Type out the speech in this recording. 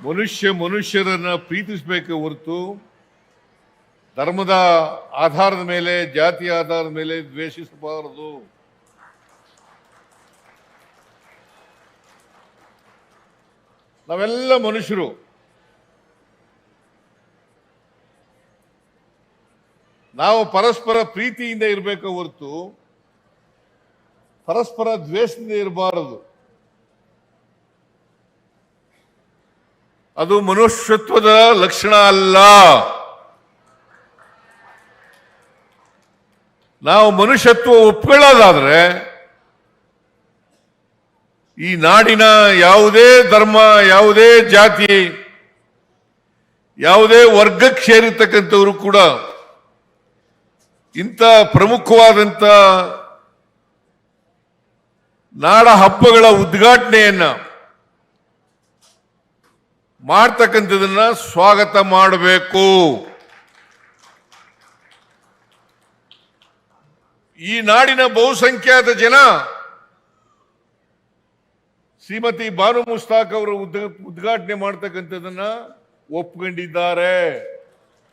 ಮನುಷ್ಯರನ್ನ ಪ್ರೀತಿಸಬೇಕೆ ಹೊರತು ಧರ್ಮದ ಆಧಾರದ ಮೇಲೆ, ಜಾತಿಯ ಆಧಾರದ ಮೇಲೆ ದ್ವೇಷಿಸಬಾರದು. ನಾವೆಲ್ಲ ಮನುಷ್ಯರು. ನಾವು ಪರಸ್ಪರ ಪ್ರೀತಿಯಿಂದ ಇರಬೇಕು ಹೊರತು ಪರಸ್ಪರ ದ್ವೇಷದಿಂದ ಇರಬಾರದು. ಅದು ಮನುಷ್ಯತ್ವದ ಲಕ್ಷಣ ಅಲ್ಲ. ನಾವು ಮನುಷ್ಯತ್ವ ಒಪ್ಕೊಳ್ಳೋದಾದ್ರೆ ಈ ನಾಡಿನ ಯಾವುದೇ ಧರ್ಮ, ಯಾವುದೇ ಜಾತಿ, ಯಾವುದೇ ವರ್ಗಕ್ಕೆ ಸೇರಿರ್ತಕ್ಕಂಥವರು ಕೂಡ ಇಂಥ ಪ್ರಮುಖವಾದಂಥ ನಾಡ ಹಬ್ಬಗಳ ಉದ್ಘಾಟನೆಯನ್ನ ಮಾಡ್ತಕ್ಕಂಥದನ್ನ ಸ್ವಾಗತ ಮಾಡಬೇಕು. ಈ ನಾಡಿನ ಬಹುಸಂಖ್ಯಾತ ಜನ ಶ್ರೀಮತಿ ಬಾನು ಮುಸ್ತಾಕ್ ಅವರು ಉದ್ಘಾಟನೆ ಮಾಡ್ತಕ್ಕಂಥದನ್ನ ಒಪ್ಕೊಂಡಿದ್ದಾರೆ.